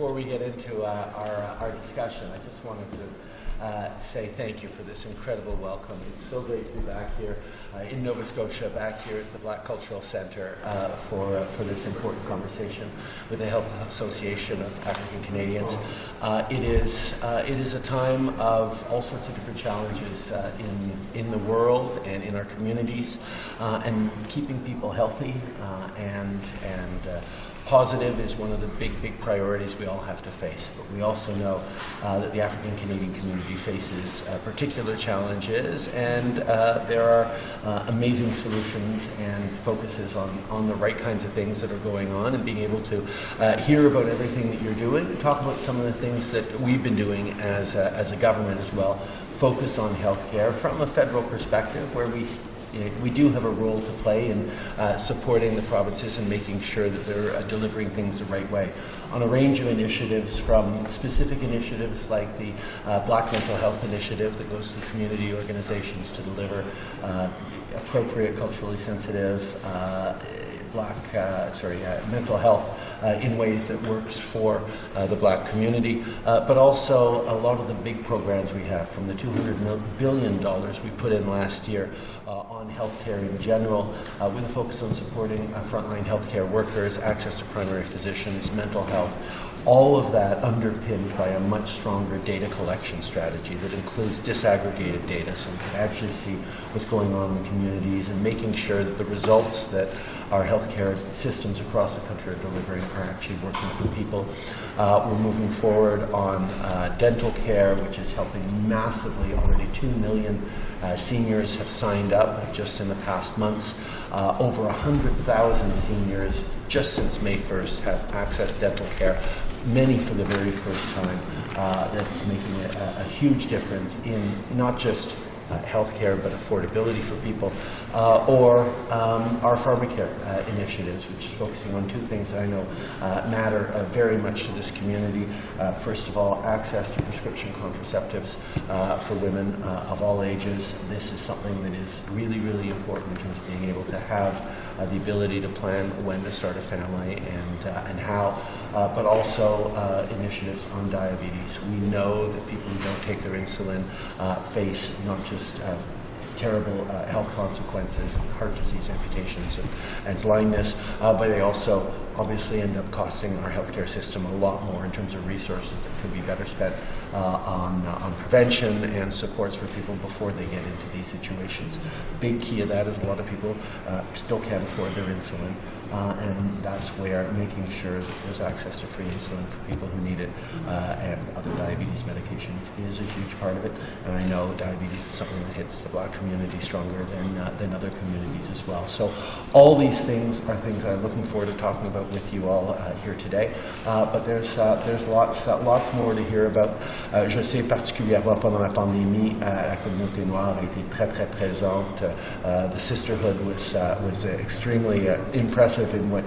before we get into our discussion, I just wanted to say thank you for this incredible welcome. It's so great to be back here in Nova Scotia, back here at the Black Cultural Centre for this important conversation with the Health Association of African Canadians. It is a time of all sorts of different challenges in the world and in our communities, and keeping people healthy and positive is one of the big priorities we all have to face. But we also know that the African Canadian community faces particular challenges, and there are amazing solutions and focuses on the right kinds of things that are going on, and being able to hear about everything that you're doing, and talk about some of the things that we've been doing as a government as well, focused on healthcare from a federal perspective, where we do have a role to play in supporting the provinces and making sure that they're delivering things the right way on a range of initiatives, from specific initiatives like the Black Mental Health Initiative that goes to community organizations to deliver appropriate, culturally sensitive mental health in ways that works for the Black community, but also a lot of the big programs we have, from the $200 billion we put in last year on healthcare in general, with a focus on supporting frontline healthcare workers, access to primary physicians, mental health. All of that underpinned by a much stronger data collection strategy that includes disaggregated data, so we can actually see what's going on in communities, and making sure that the results that our healthcare systems across the country are delivering are actually working for people. We're moving forward on dental care, which is helping massively. Already 2 million seniors have signed up just in the past months. Over 100,000 seniors just since May 1st have accessed dental care, many for the very first time. That's making a huge difference in not just healthcare, but affordability for people, or our pharmacare initiatives, which is focusing on two things that I know matter very much to this community. First of all, access to prescription contraceptives for women of all ages. This is something that is really important in terms of being able to have the ability to plan when to start a family and how, but also initiatives on diabetes. We know that people who don't take their insulin face not just terrible health consequences, heart disease, amputations, and blindness, but they also obviously end up costing our healthcare system a lot more in terms of resources that could be better spent on prevention and supports for people before they get into these situations. Big key of that is a lot of people still can't afford their insulin, and that's where making sure that there's access to free insulin for people who need it, and other diabetes medications is a huge part of it. And I know diabetes is something that hits the Black community stronger than other communities as well. So all these things are things I'm looking forward to talking about with you all here today. But there's lots more to hear about. Je sais particulièrement pendant la pandémie, la communauté noire a été très présente. The sisterhood was extremely impressive in what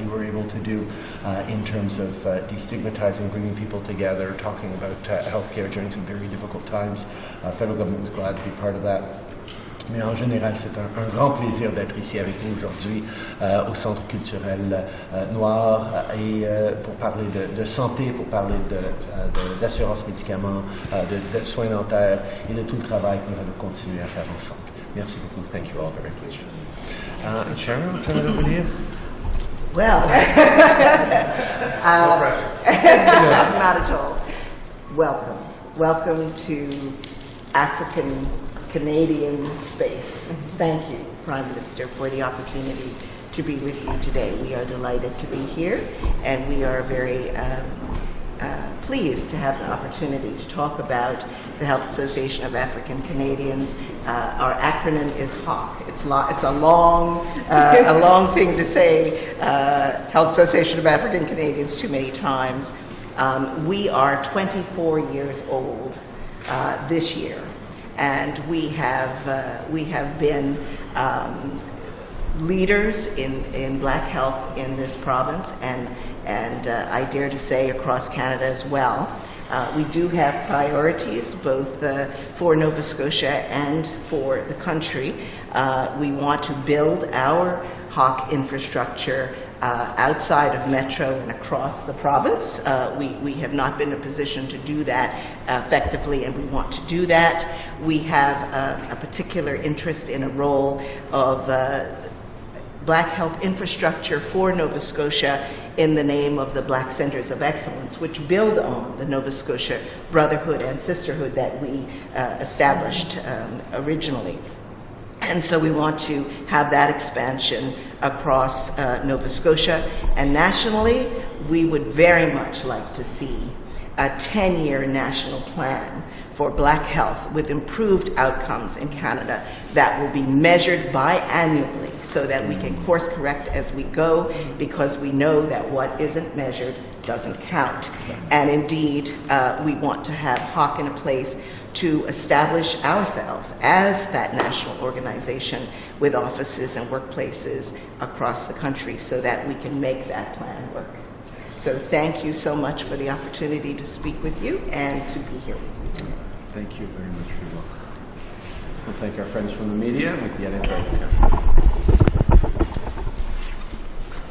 you were able to do in terms of destigmatizing, bringing people together, talking about healthcare during some very difficult times. Federal government was glad to be part of that. Mais en général, c'est un grand plaisir d'être ici avec vous aujourd'hui au Centre culturel noir, et pour parler de santé, pour parler d'assurance médicaments, de soins dentaires et de tout le travail que nous allons continuer à faire ensemble. Merci beaucoup. Thank you all very much. Sharon, I'll turn it over to you. Well, No pressure. not at all. Welcome to African Canadian space. Thank you, Prime Minister, for the opportunity to be with you today. We are delighted to be here, and we are very pleased to have an opportunity to talk about the Health Association of African Canadians. Our acronym is HAWC. It's a long thing to say, Health Association of African Canadians, too many times. We are 24 years old this year, and we have been leaders in Black health in this province, and I dare to say across Canada as well. We do have priorities both for Nova Scotia and for the country. We want to build our Hawk infrastructure outside of Metro and across the province. We have not been in a position to do that effectively, and we want to do that. We have a particular interest in a role of Black health infrastructure for Nova Scotia in the name of the Black Centres of Excellence, which build on the Nova Scotia brotherhood and sisterhood that we established originally. And so we want to have that expansion across Nova Scotia. And nationally, we would very much like to see a 10-year national plan for Black health with improved outcomes in Canada that will be measured biannually so that we can course correct as we go, because we know that what isn't measured doesn't count. And indeed, we want to have Hawk in a place to establish ourselves as that national organization with offices and workplaces across the country so that we can make that plan work. So thank you so much for the opportunity to speak with you and to be here with you today. Thank you very much for your welcome. We'll thank our friends from the media, and we can get into our discussion.